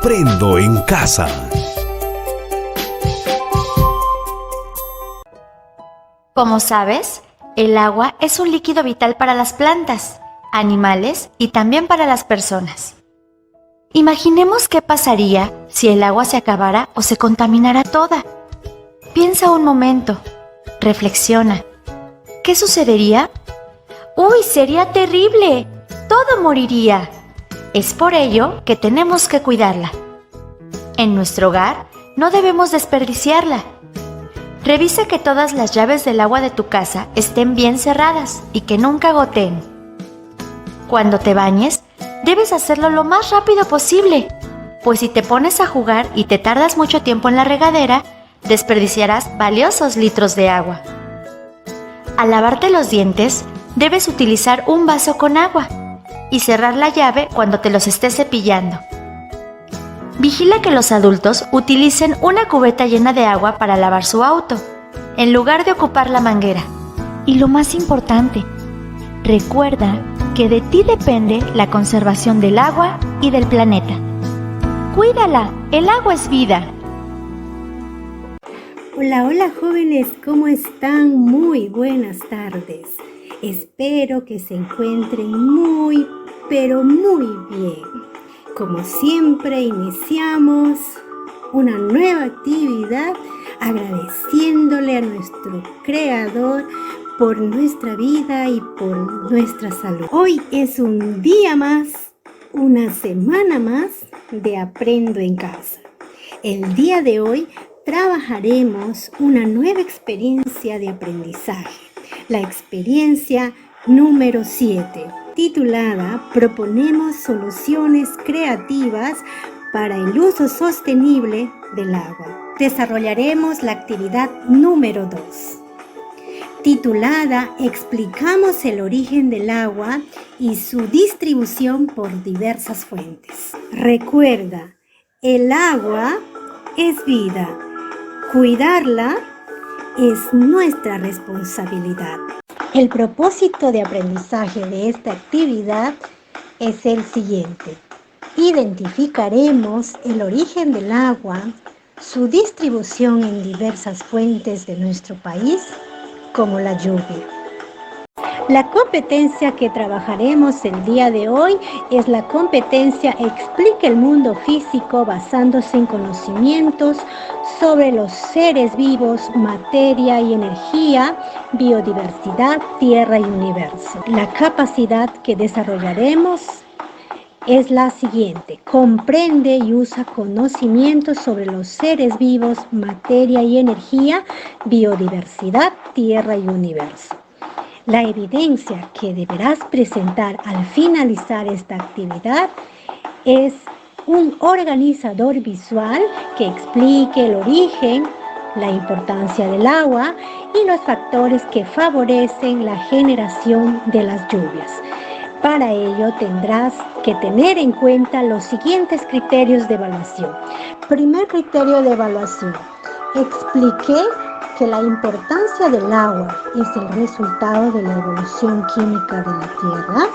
Aprendo en casa. Como sabes, el agua es un líquido vital para las plantas, animales y también para las personas. Imaginemos qué pasaría si el agua se acabara o se contaminara toda. Piensa un momento, reflexiona. ¿Qué sucedería? ¡Uy, sería terrible! ¡Todo moriría! Es por ello que tenemos que cuidarla. En nuestro hogar no debemos desperdiciarla. Revisa que todas las llaves del agua de tu casa estén bien cerradas y que nunca goteen. Cuando te bañes, debes hacerlo lo más rápido posible, pues si te pones a jugar y te tardas mucho tiempo en la regadera, desperdiciarás valiosos litros de agua. Al lavarte los dientes, debes utilizar un vaso con agua y cerrar la llave cuando te los estés cepillando. Vigila que los adultos utilicen una cubeta llena de agua para lavar su auto, en lugar de ocupar la manguera. Y lo más importante, recuerda que de ti depende la conservación del agua y del planeta. ¡Cuídala! ¡El agua es vida! Hola, hola jóvenes, ¿cómo están? Muy buenas tardes. Espero que se encuentren muy, pero muy bien. Como siempre, iniciamos una nueva actividad agradeciéndole a nuestro Creador por nuestra vida y por nuestra salud. Hoy es un día más, una semana más de Aprendo en Casa. El día de hoy trabajaremos una nueva experiencia de aprendizaje, la experiencia número 7. Titulada Proponemos soluciones creativas para el uso sostenible del agua. Desarrollaremos la actividad número 2. Titulada Explicamos el origen del agua y su distribución por diversas fuentes. Recuerda, el agua es vida. Cuidarla es nuestra responsabilidad. El propósito de aprendizaje de esta actividad es el siguiente. Identificaremos el origen del agua, su distribución en diversas fuentes de nuestro país, como la lluvia. La competencia que trabajaremos el día de hoy es la competencia Explica el mundo físico basándose en conocimientos sobre los seres vivos, materia y energía, biodiversidad, tierra y universo. La capacidad que desarrollaremos es la siguiente. Comprende y usa conocimientos sobre los seres vivos, materia y energía, biodiversidad, tierra y universo. La evidencia que deberás presentar al finalizar esta actividad es un organizador visual que explique el origen, la importancia del agua y los factores que favorecen la generación de las lluvias. Para ello tendrás que tener en cuenta los siguientes criterios de evaluación. Primer criterio de evaluación. Expliqué que la importancia del agua es el resultado de la evolución química de la Tierra.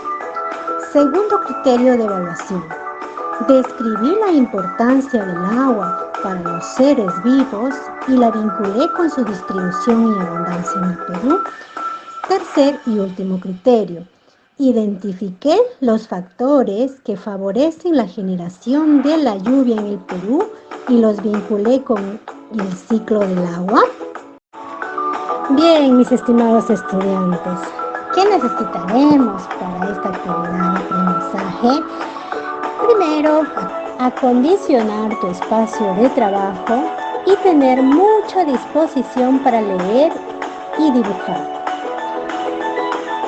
Segundo criterio de evaluación. Describí la importancia del agua para los seres vivos y la vinculé con su distribución y abundancia en el Perú. Tercer y último criterio. Identifiqué los factores que favorecen la generación de la lluvia en el Perú y los vinculé con el ciclo del agua. Bien, mis estimados estudiantes, ¿qué necesitaremos para esta actividad de aprendizaje? Primero, acondicionar tu espacio de trabajo y tener mucha disposición para leer y dibujar.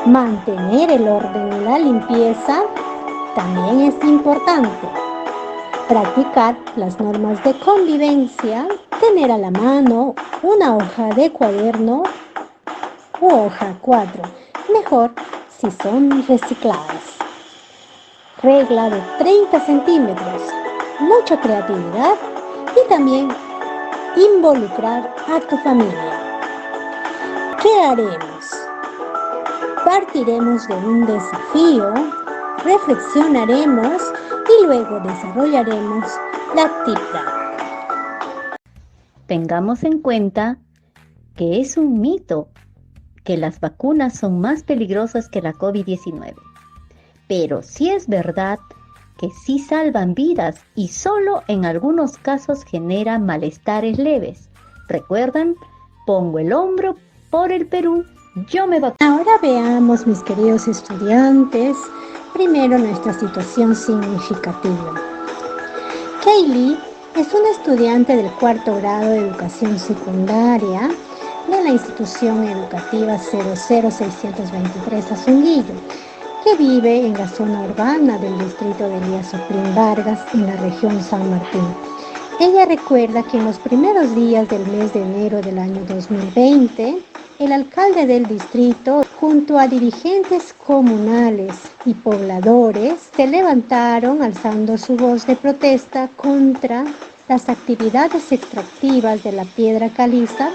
Mantener el orden y la limpieza también es importante. Practicar las normas de convivencia, tener a la mano una hoja de cuaderno u hoja 4, mejor si son recicladas. Regla de 30 centímetros, mucha creatividad y también involucrar a tu familia. ¿Qué haremos? Partiremos de un desafío, reflexionaremos y luego desarrollaremos La TIPDA. Tengamos en cuenta que es un mito que las vacunas son más peligrosas que la COVID-19. Pero sí es verdad que sí salvan vidas y solo en algunos casos generan malestares leves. ¿Recuerdan? Pongo el hombro por el Perú, yo me vacuno. Ahora veamos, mis queridos estudiantes, primero nuestra situación significativa. Kaylee es una estudiante del cuarto grado de educación secundaria de la institución educativa 00623 Azunguillo, que vive en la zona urbana del distrito de Elías Oplín Vargas, en la región San Martín. Ella recuerda que en los primeros días del mes de enero del año 2020, el alcalde del distrito, junto a dirigentes comunales y pobladores, se levantaron alzando su voz de protesta contra las actividades extractivas de la piedra caliza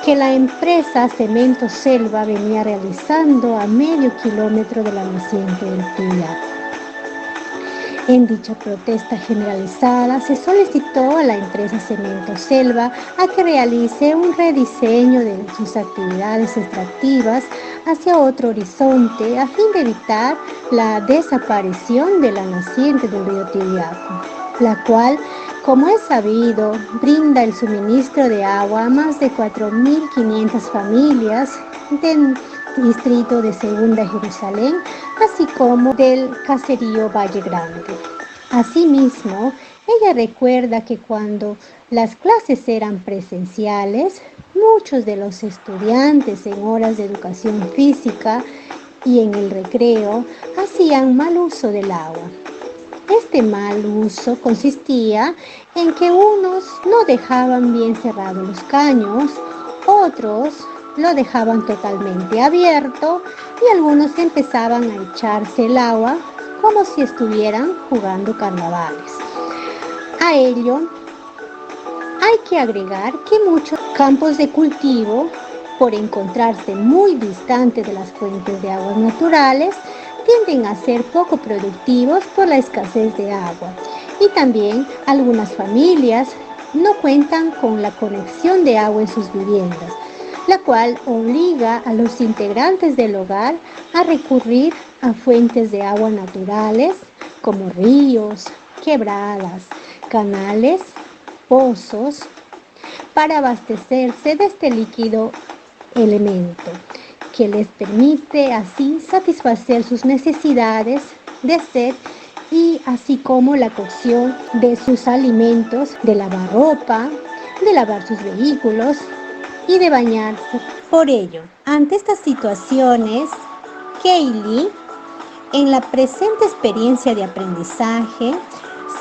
que la empresa Cemento Selva venía realizando a medio kilómetro de la naciente del Tuyaco. En dicha protesta generalizada se solicitó a la empresa Cemento Selva a que realice un rediseño de sus actividades extractivas hacia otro horizonte a fin de evitar la desaparición de la naciente del río Tuyaco, la cual, como es sabido, brinda el suministro de agua a más de 4.500 familias del distrito de Segunda Jerusalén, así como del caserío Valle Grande. Asimismo, ella recuerda que cuando las clases eran presenciales, muchos de los estudiantes en horas de educación física y en el recreo hacían mal uso del agua. Este mal uso consistía en que unos no dejaban bien cerrados los caños, otros lo dejaban totalmente abierto y algunos empezaban a echarse el agua como si estuvieran jugando carnavales. A ello hay que agregar que muchos campos de cultivo, por encontrarse muy distantes de las fuentes de aguas naturales, tienden a ser poco productivos por la escasez de agua. Y también algunas familias no cuentan con la conexión de agua en sus viviendas, la cual obliga a los integrantes del hogar a recurrir a fuentes de agua naturales como ríos, quebradas, canales, pozos, para abastecerse de este líquido elemento, que les permite así satisfacer sus necesidades de sed y así como la cocción de sus alimentos, de lavar ropa, de lavar sus vehículos y de bañarse. Por ello, ante estas situaciones, Kaylee, en la presente experiencia de aprendizaje,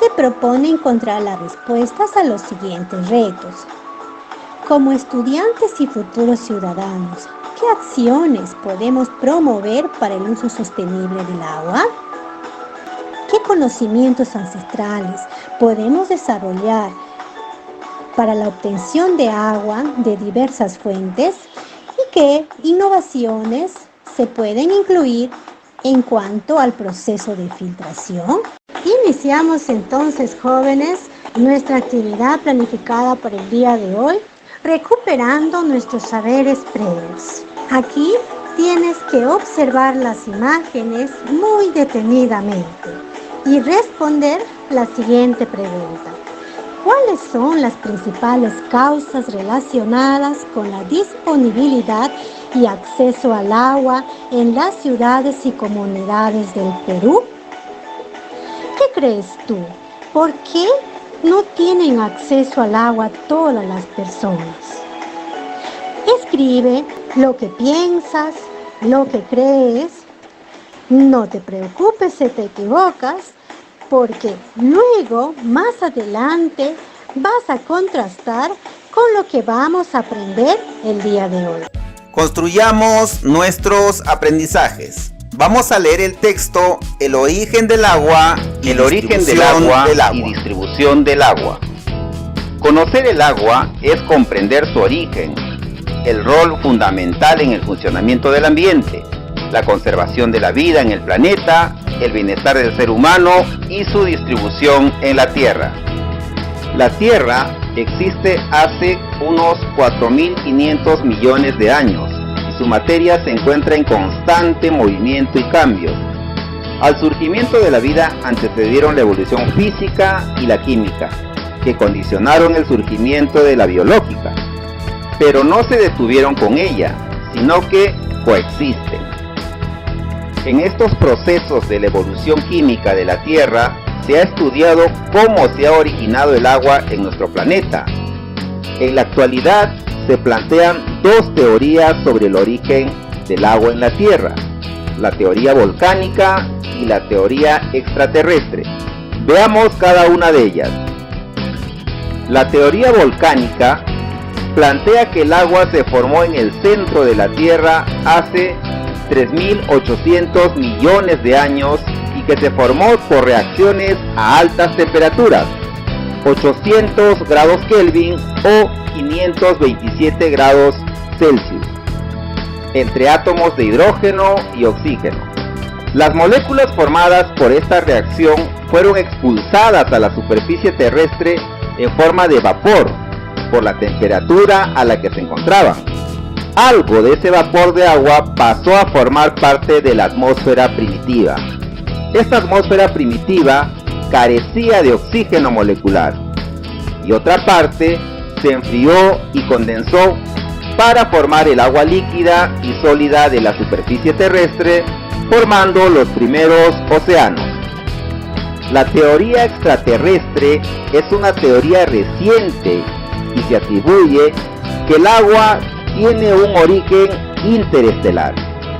se propone encontrar las respuestas a los siguientes retos. Como estudiantes y futuros ciudadanos, ¿qué acciones podemos promover para el uso sostenible del agua? ¿Qué conocimientos ancestrales podemos desarrollar para la obtención de agua de diversas fuentes? ¿Y qué innovaciones se pueden incluir en cuanto al proceso de filtración? Iniciamos entonces, jóvenes, nuestra actividad planificada para el día de hoy, recuperando nuestros saberes previos. Aquí tienes que observar las imágenes muy detenidamente y responder la siguiente pregunta. ¿Cuáles son las principales causas relacionadas con la disponibilidad y acceso al agua en las ciudades y comunidades del Perú? ¿Qué crees tú? ¿Por qué no tienen acceso al agua todas las personas? Escribe lo que piensas, lo que crees. No te preocupes si te equivocas, porque luego, más adelante, vas a contrastar con lo que vamos a aprender el día de hoy. Construyamos nuestros aprendizajes. Vamos a leer el texto El origen del agua y distribución del agua. Conocer el agua es comprender su origen, el rol fundamental en el funcionamiento del ambiente, la conservación de la vida en el planeta, el bienestar del ser humano y su distribución en la tierra. La Tierra existe hace unos 4.500 millones de años y su materia se encuentra en constante movimiento y cambios. Al surgimiento de la vida antecedieron la evolución física y la química, que condicionaron el surgimiento de la biológica, pero no se detuvieron con ella, sino que coexisten. En estos procesos de la evolución química de la Tierra, se ha estudiado cómo se ha originado el agua en nuestro planeta. En la actualidad se plantean dos teorías sobre el origen del agua en la Tierra: la teoría volcánica y la teoría extraterrestre. Veamos cada una de ellas. La teoría volcánica plantea que el agua se formó en el centro de la Tierra hace 3.800 millones de años y que se formó por reacciones a altas temperaturas, 800 grados Kelvin o 527 grados Celsius, entre átomos de hidrógeno y oxígeno. Las moléculas formadas por esta reacción fueron expulsadas a la superficie terrestre en forma de vapor por la temperatura a la que se encontraban. Algo de ese vapor de agua pasó a formar parte de la atmósfera primitiva. Esta atmósfera primitiva carecía de oxígeno molecular y otra parte se enfrió y condensó para formar el agua líquida y sólida de la superficie terrestre, formando los primeros océanos. La teoría extraterrestre es una teoría reciente y se atribuye que el agua tiene un origen interestelar,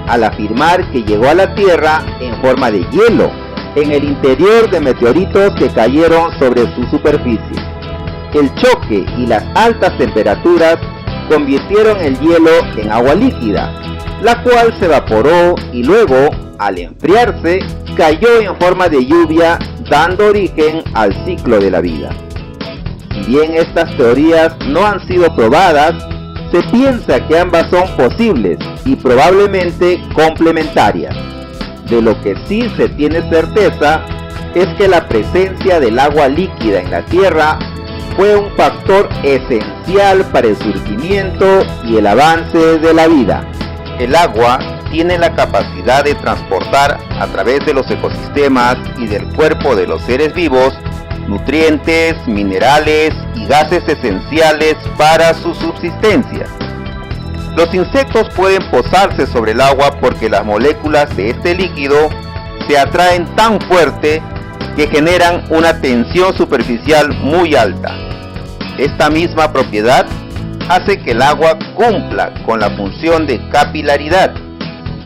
al afirmar que llegó a la Tierra en forma de hielo, en el interior de meteoritos que cayeron sobre su superficie. El choque y las altas temperaturas convirtieron el hielo en agua líquida, la cual se evaporó y luego, al enfriarse, cayó en forma de lluvia, dando origen al ciclo de la vida. Si bien estas teorías no han sido probadas, se piensa que ambas son posibles y probablemente complementarias. De lo que sí se tiene certeza es que la presencia del agua líquida en la Tierra fue un factor esencial para el surgimiento y el avance de la vida. El agua tiene la capacidad de transportar a través de los ecosistemas y del cuerpo de los seres vivos nutrientes, minerales y gases esenciales para su subsistencia. Los insectos pueden posarse sobre el agua porque las moléculas de este líquido se atraen tan fuerte que generan una tensión superficial muy alta. Esta misma propiedad hace que el agua cumpla con la función de capilaridad,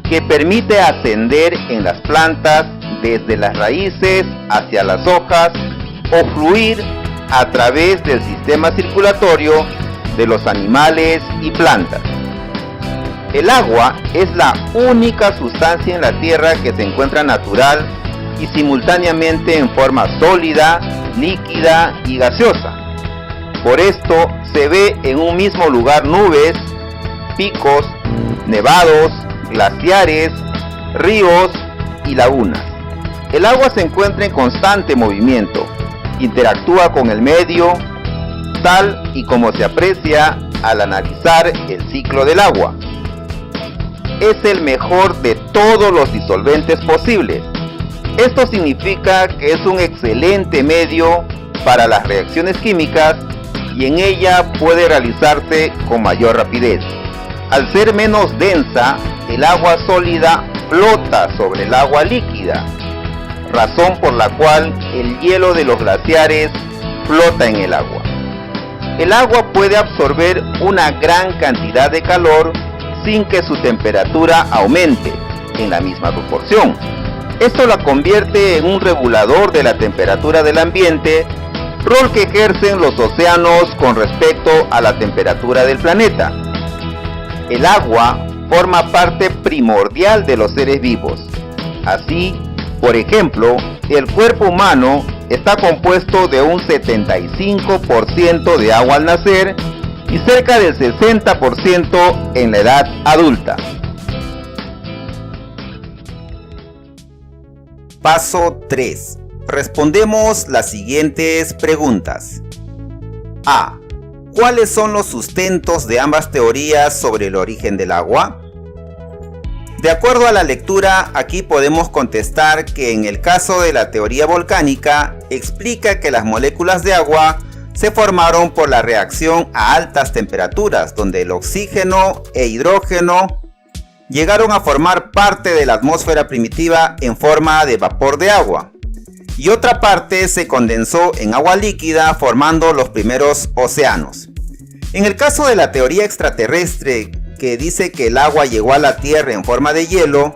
que permite ascender en las plantas desde las raíces hacia las hojas o fluir a través del sistema circulatorio de los animales y plantas. El agua es la única sustancia en la Tierra que se encuentra natural y simultáneamente en forma sólida, líquida y gaseosa. Por esto se ve en un mismo lugar nubes, picos, nevados, glaciares, ríos y lagunas. El agua se encuentra en constante movimiento, interactúa con el medio, tal y como se aprecia al analizar el ciclo del agua. Es el mejor de todos los disolventes posibles. Esto significa que es un excelente medio para las reacciones químicas y en ella puede realizarse con mayor rapidez. Al ser menos densa, el agua sólida flota sobre el agua líquida, razón por la cual el hielo de los glaciares flota en el agua. El agua puede absorber una gran cantidad de calor sin que su temperatura aumente en la misma proporción. Esto la convierte en un regulador de la temperatura del ambiente, rol que ejercen los océanos con respecto a la temperatura del planeta. El agua forma parte primordial de los seres vivos. Así, por ejemplo, el cuerpo humano está compuesto de un 75% de agua al nacer y cerca del 60% en la edad adulta. Paso 3. Respondemos las siguientes preguntas. A. ¿Cuáles son los sustentos de ambas teorías sobre el origen del agua? De acuerdo a la lectura, aquí podemos contestar que en el caso de la teoría volcánica, explica que las moléculas de agua se formaron por la reacción a altas temperaturas, donde el oxígeno e hidrógeno llegaron a formar parte de la atmósfera primitiva en forma de vapor de agua, y otra parte se condensó en agua líquida formando los primeros océanos. En el caso de la teoría extraterrestre, que dice que el agua llegó a la Tierra en forma de hielo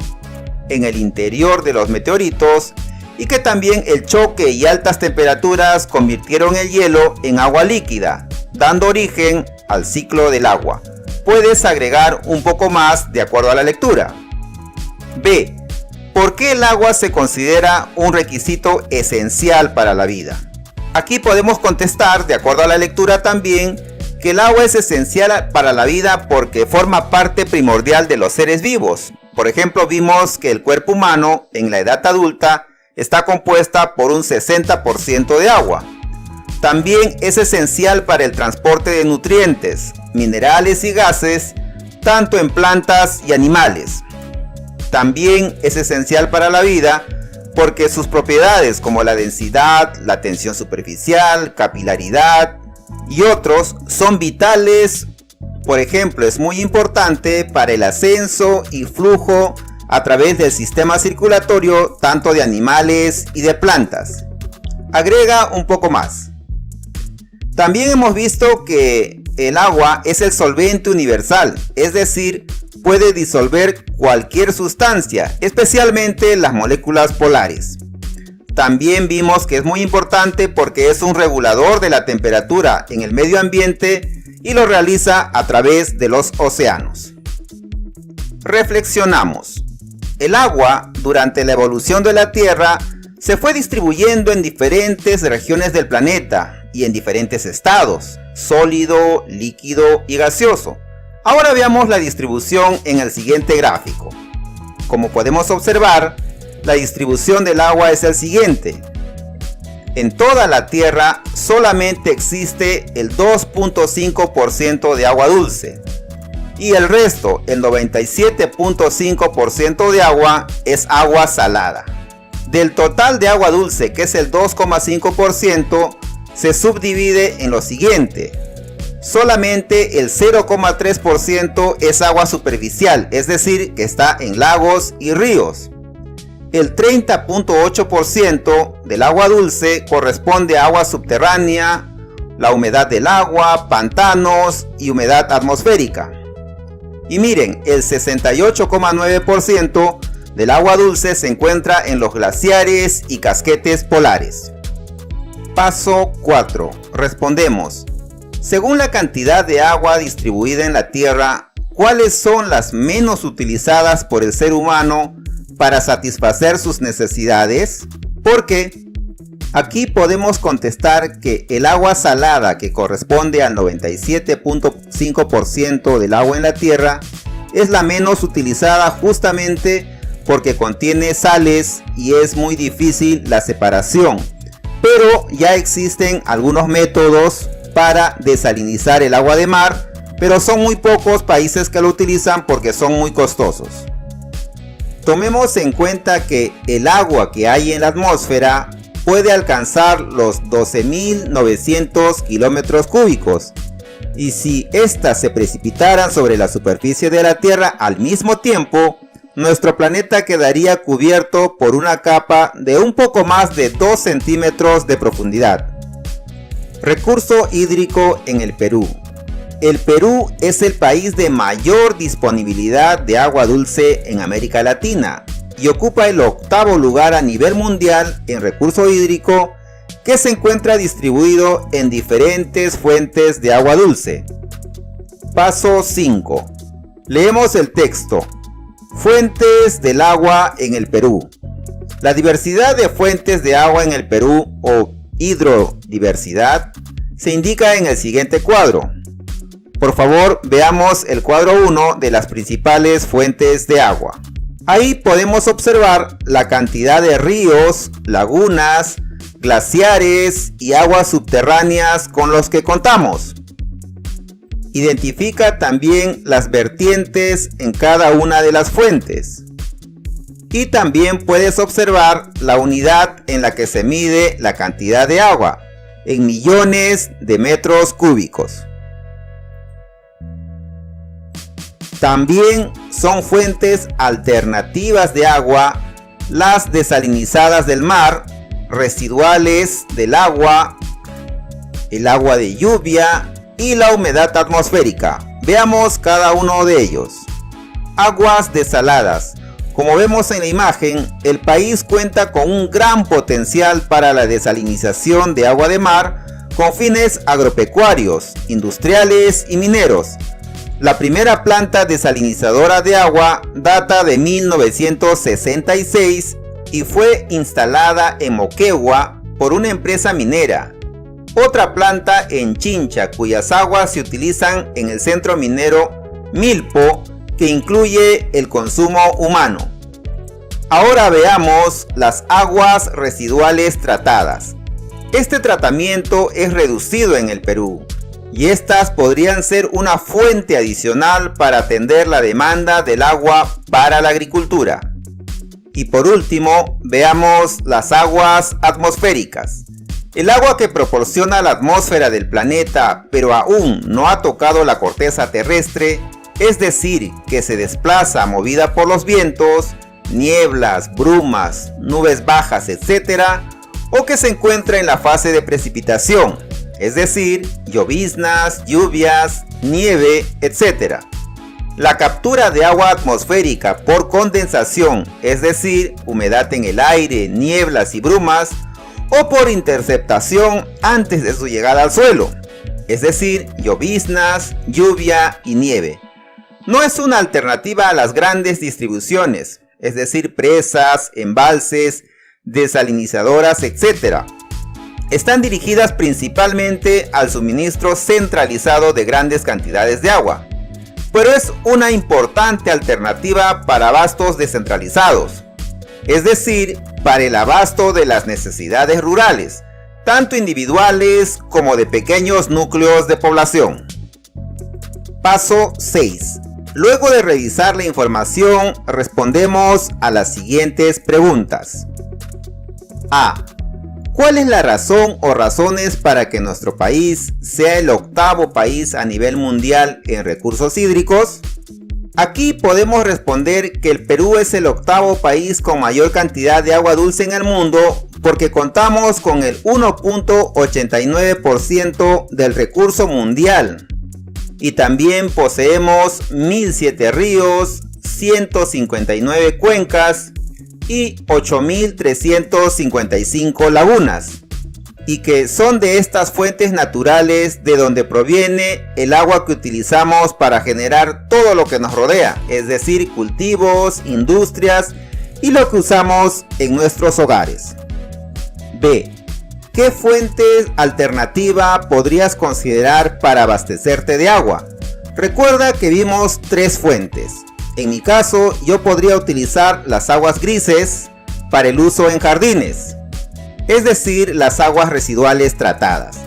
en el interior de los meteoritos, y que también el choque y altas temperaturas convirtieron el hielo en agua líquida, dando origen al ciclo del agua. Puedes agregar un poco más de acuerdo a la lectura. B. ¿Por qué el agua se considera un requisito esencial para la vida? Aquí podemos contestar, de acuerdo a la lectura también, que el agua es esencial para la vida porque forma parte primordial de los seres vivos. Por ejemplo, vimos que el cuerpo humano en la edad adulta está compuesta por un 60% de agua. También es esencial para el transporte de nutrientes, minerales y gases, tanto en plantas y animales. También es esencial para la vida porque sus propiedades como la densidad, la tensión superficial, capilaridad y otros son vitales. Por ejemplo, es muy importante para el ascenso y flujo a través del sistema circulatorio tanto de animales y de plantas. Agrega un poco más. También hemos visto que el agua es el solvente universal, es decir, puede disolver cualquier sustancia, especialmente las moléculas polares. También vimos que es muy importante porque es un regulador de la temperatura en el medio ambiente y lo realiza a través de los océanos. Reflexionamos. El agua, durante la evolución de la Tierra, se fue distribuyendo en diferentes regiones del planeta y en diferentes estados, sólido, líquido y gaseoso. Ahora veamos la distribución en el siguiente gráfico. Como podemos observar, la distribución del agua es el siguiente. En toda la Tierra solamente existe el 2.5% de agua dulce. Y el resto, el 97.5% de agua, es agua salada. Del total de agua dulce, que es el 2,5%, se subdivide en lo siguiente. Solamente el 0,3% es agua superficial, es decir, que está en lagos y ríos. El 30.8% del agua dulce corresponde a agua subterránea, la humedad del agua, pantanos y humedad atmosférica. Y miren, el 68,9% del agua dulce se encuentra en los glaciares y casquetes polares. Paso 4. Respondemos. Según la cantidad de agua distribuida en la Tierra, ¿cuáles son las menos utilizadas por el ser humano para satisfacer sus necesidades? ¿Por qué? Aquí podemos contestar que el agua salada, que corresponde al 97.5% del agua en la Tierra, es la menos utilizada justamente porque contiene sales y es muy difícil la separación. Pero ya existen algunos métodos para desalinizar el agua de mar, pero son muy pocos países que lo utilizan porque son muy costosos. Tomemos en cuenta que el agua que hay en la atmósfera puede alcanzar los 12.900 kilómetros cúbicos, y si éstas se precipitaran sobre la superficie de la Tierra al mismo tiempo, nuestro planeta quedaría cubierto por una capa de un poco más de 2 centímetros de profundidad. Recurso hídrico en el Perú. El Perú es el país de mayor disponibilidad de agua dulce en América Latina y ocupa el 8º lugar a nivel mundial en recurso hídrico, que se encuentra distribuido en diferentes fuentes de agua dulce. Paso 5. Leemos el texto. Fuentes del agua en el Perú. La diversidad de fuentes de agua en el Perú, o hidrodiversidad, se indica en el siguiente cuadro. Por favor, veamos el cuadro 1 de las principales fuentes de agua. Ahí podemos observar la cantidad de ríos, lagunas, glaciares y aguas subterráneas con los que contamos. Identifica también las vertientes en cada una de las fuentes. Y también puedes observar la unidad en la que se mide la cantidad de agua, en millones de metros cúbicos. También son fuentes alternativas de agua las desalinizadas del mar, residuales del agua, el agua de lluvia y la humedad atmosférica. Veamos cada uno de ellos. Aguas desaladas. Como vemos en la imagen, el país cuenta con un gran potencial para la desalinización de agua de mar con fines agropecuarios, industriales y mineros. La primera planta desalinizadora de agua data de 1966 y fue instalada en Moquegua por una empresa minera. Otra planta en Chincha, cuyas aguas se utilizan en el centro minero Milpo, que incluye el consumo humano. Ahora veamos las aguas residuales tratadas. Este tratamiento es reducido en el Perú, y estas podrían ser una fuente adicional para atender la demanda del agua para la agricultura. Y por último, veamos las aguas atmosféricas. El agua que proporciona la atmósfera del planeta, pero aún no ha tocado la corteza terrestre, es decir, que se desplaza movida por los vientos, nieblas, brumas, nubes bajas, etc., o que se encuentra en la fase de precipitación, es decir, lloviznas, lluvias, nieve, etc. La captura de agua atmosférica por condensación, es decir, humedad en el aire, nieblas y brumas, o por interceptación antes de su llegada al suelo, es decir, lloviznas, lluvia y nieve. No es una alternativa a las grandes distribuciones, es decir, presas, embalses, desalinizadoras, etc. Están dirigidas principalmente al suministro centralizado de grandes cantidades de agua, pero es una importante alternativa para abastos descentralizados, es decir, para el abasto de las necesidades rurales, tanto individuales como de pequeños núcleos de población. Paso 6. Luego de revisar la información, respondemos a las siguientes preguntas. A. ¿Cuál es la razón o razones para que nuestro país sea el octavo país a nivel mundial en recursos hídricos? Aquí podemos responder que el Perú es el octavo país con mayor cantidad de agua dulce en el mundo porque contamos con el 1.89% del recurso mundial. Y también poseemos 1007 ríos, 159 cuencas y 8.355 lagunas, y que son de estas fuentes naturales de donde proviene el agua que utilizamos para generar todo lo que nos rodea, es decir, cultivos, industrias y lo que usamos en nuestros hogares. B. ¿Qué fuente alternativa podrías considerar para abastecerte de agua? Recuerda que vimos 3 fuentes. En mi caso, yo podría utilizar las aguas grises para el uso en jardines, es decir, las aguas residuales tratadas.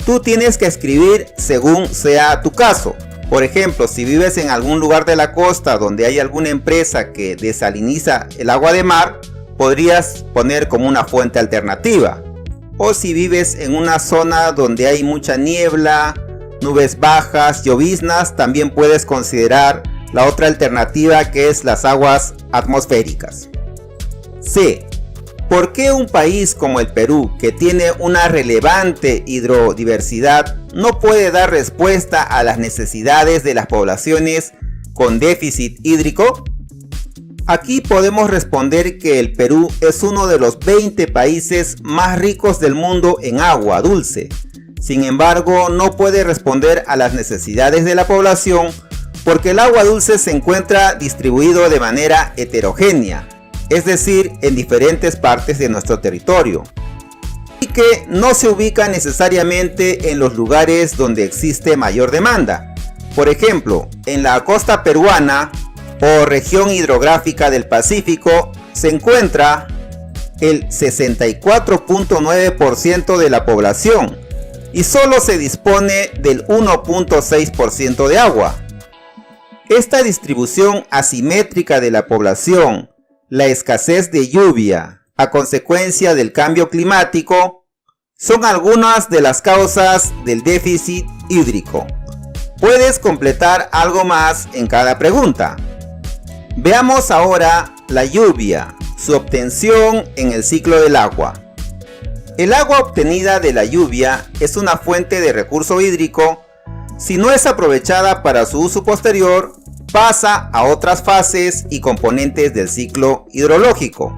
Tú tienes que escribir según sea tu caso. Por ejemplo, si vives en algún lugar de la costa donde hay alguna empresa que desaliniza el agua de mar, podrías poner como una fuente alternativa. O si vives en una zona donde hay mucha niebla, nubes bajas, lloviznas, también puedes considerar la otra alternativa, que es las aguas atmosféricas. C. ¿Por qué un país como el Perú, que tiene una relevante hidrodiversidad, no puede dar respuesta a las necesidades de las poblaciones con déficit hídrico? Aquí podemos responder que el Perú es uno de los 20 países más ricos del mundo en agua dulce. Sin embargo, no puede responder a las necesidades de la población porque el agua dulce se encuentra distribuido de manera heterogénea, es decir, en diferentes partes de nuestro territorio, y que no se ubica necesariamente en los lugares donde existe mayor demanda. Por ejemplo, en la costa peruana o región hidrográfica del Pacífico se encuentra el 64.9% de la población y solo se dispone del 1.6% de agua. Esta distribución asimétrica de la población, la escasez de lluvia a consecuencia del cambio climático, son algunas de las causas del déficit hídrico. Puedes completar algo más en cada pregunta. Veamos ahora la lluvia, su obtención en el ciclo del agua. El agua obtenida de la lluvia es una fuente de recurso hídrico. Si no es aprovechada para su uso posterior, pasa a otras fases y componentes del ciclo hidrológico.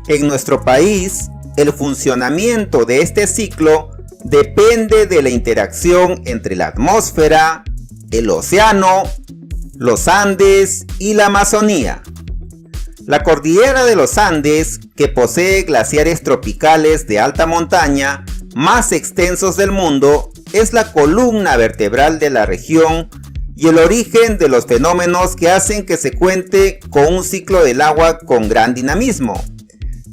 En nuestro país, el funcionamiento de este ciclo depende de la interacción entre la atmósfera, el océano, los Andes y la Amazonía. La cordillera de los Andes, que posee glaciares tropicales de alta montaña más extensos del mundo, es la columna vertebral de la región y el origen de los fenómenos que hacen que se cuente con un ciclo del agua con gran dinamismo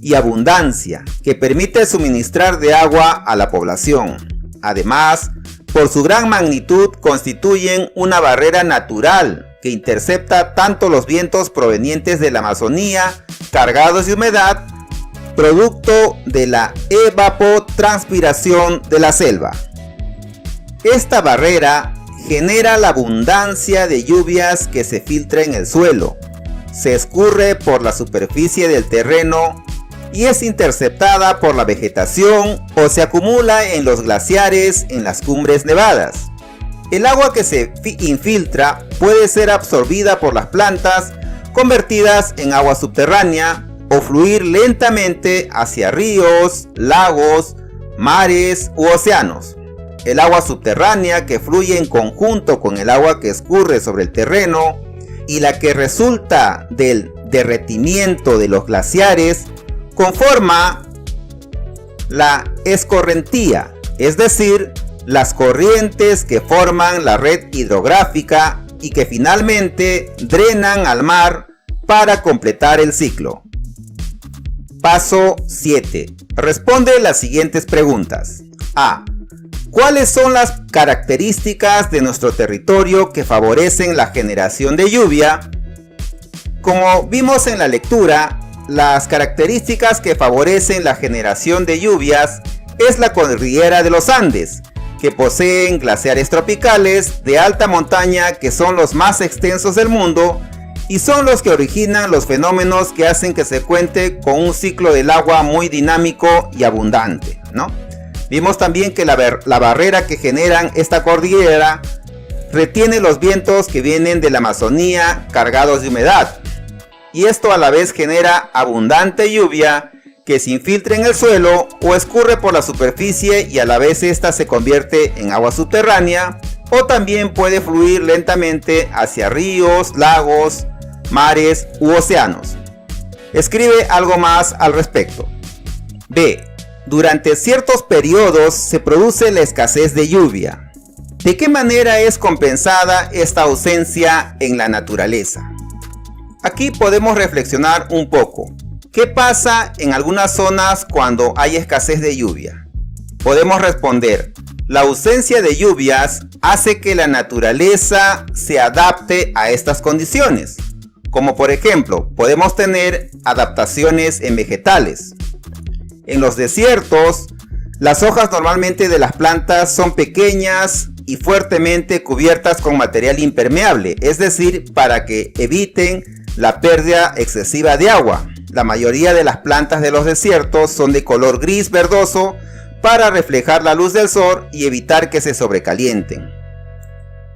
y abundancia, que permite suministrar de agua a la población. Además, por su gran magnitud constituyen una barrera natural que intercepta tanto los vientos provenientes de la Amazonía cargados de humedad, producto de la evapotranspiración de la selva. Esta barrera genera la abundancia de lluvias que se filtra en el suelo, se escurre por la superficie del terreno y es interceptada por la vegetación o se acumula en los glaciares en las cumbres nevadas. El agua que se infiltra puede ser absorbida por las plantas, convertidas en agua subterránea o fluir lentamente hacia ríos, lagos, mares u océanos. El agua subterránea, que fluye en conjunto con el agua que escurre sobre el terreno, y la que resulta del derretimiento de los glaciares, conforma la escorrentía, es decir, las corrientes que forman la red hidrográfica y que finalmente drenan al mar para completar el ciclo. Paso 7. Responde las siguientes preguntas. A. ¿Cuáles son las características de nuestro territorio que favorecen la generación de lluvia? Como vimos en la lectura, las características que favorecen la generación de lluvias es la cordillera de los Andes, que poseen glaciares tropicales de alta montaña que son los más extensos del mundo y son los que originan los fenómenos que hacen que se cuente con un ciclo del agua muy dinámico y abundante, ¿no? Vimos también que la barrera que generan esta cordillera retiene los vientos que vienen de la Amazonía cargados de humedad, y esto a la vez genera abundante lluvia que se infiltra en el suelo o escurre por la superficie y a la vez esta se convierte en agua subterránea, o también puede fluir lentamente hacia ríos, lagos, mares u océanos. Escribe algo más al respecto. B. Durante ciertos periodos se produce la escasez de lluvia. ¿De qué manera es compensada esta ausencia en la naturaleza? Aquí podemos reflexionar un poco. ¿Qué pasa en algunas zonas cuando hay escasez de lluvia? Podemos responder, la ausencia de lluvias hace que la naturaleza se adapte a estas condiciones. Como por ejemplo, podemos tener adaptaciones en vegetales. En los desiertos, las hojas normalmente de las plantas son pequeñas y fuertemente cubiertas con material impermeable, es decir, para que eviten la pérdida excesiva de agua. La mayoría de las plantas de los desiertos son de color gris verdoso para reflejar la luz del sol y evitar que se sobrecalienten.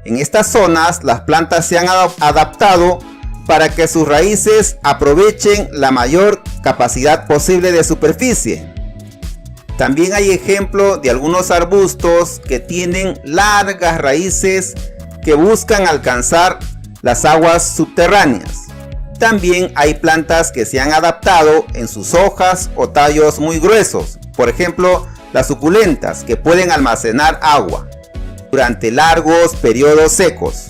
En estas zonas, las plantas se han adaptado para que sus raíces aprovechen la mayor capacidad posible de superficie. También hay ejemplo de algunos arbustos que tienen largas raíces que buscan alcanzar las aguas subterráneas. También hay plantas que se han adaptado en sus hojas o tallos muy gruesos, por ejemplo las suculentas, que pueden almacenar agua durante largos periodos secos.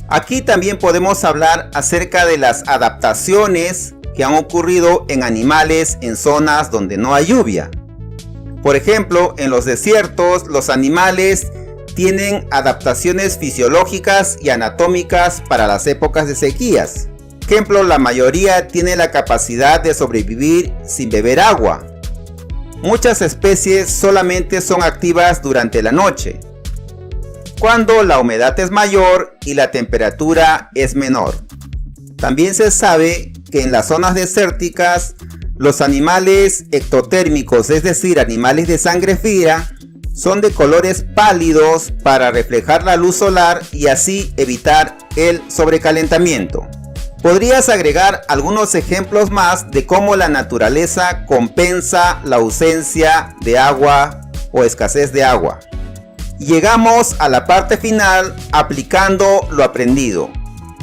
Aquí también podemos hablar acerca de las adaptaciones que han ocurrido en animales en zonas donde no hay lluvia. Por ejemplo, en los desiertos, los animales tienen adaptaciones fisiológicas y anatómicas para las épocas de sequías. Por ejemplo, la mayoría tiene la capacidad de sobrevivir sin beber agua. Muchas especies solamente son activas durante la noche, cuando la humedad es mayor y la temperatura es menor. También se sabe que en las zonas desérticas, los animales ectotérmicos, es decir, animales de sangre fría, son de colores pálidos para reflejar la luz solar y así evitar el sobrecalentamiento. Podrías agregar algunos ejemplos más de cómo la naturaleza compensa la ausencia de agua o escasez de agua. Llegamos a la parte final aplicando lo aprendido.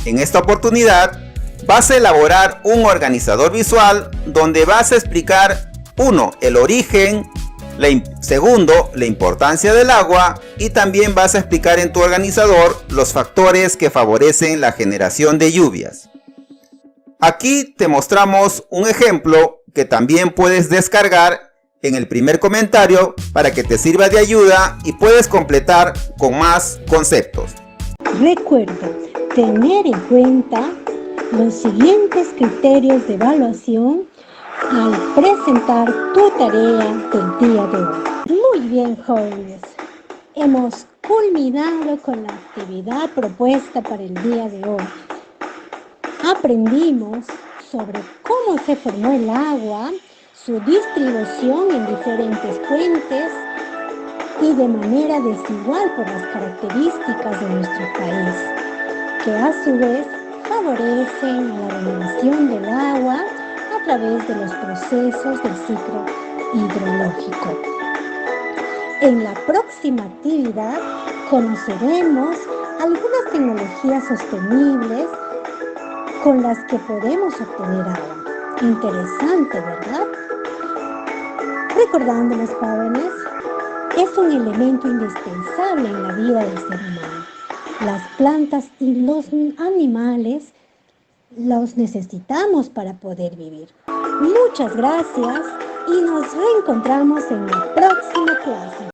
En esta oportunidad vas a elaborar un organizador visual donde vas a explicar 1. El origen, 2. La importancia del agua y también vas a explicar en tu organizador los factores que favorecen la generación de lluvias. Aquí te mostramos un ejemplo que también puedes descargar en el primer comentario para que te sirva de ayuda y puedes completar con más conceptos. Recuerda tener en cuenta los siguientes criterios de evaluación al presentar tu tarea del día de hoy. Muy bien, jóvenes. Hemos culminado con la actividad propuesta para el día de hoy. Aprendimos sobre cómo se formó el agua, su distribución en diferentes fuentes y de manera desigual por las características de nuestro país, que a su vez favorecen la renovación del agua a través de los procesos del ciclo hidrológico. En la próxima actividad conoceremos algunas tecnologías sostenibles con las que podemos obtener agua. Interesante, ¿verdad? Recordándoles, jóvenes, es un elemento indispensable en la vida del ser humano. Las plantas y los animales los necesitamos para poder vivir. Muchas gracias y nos reencontramos en la próxima clase.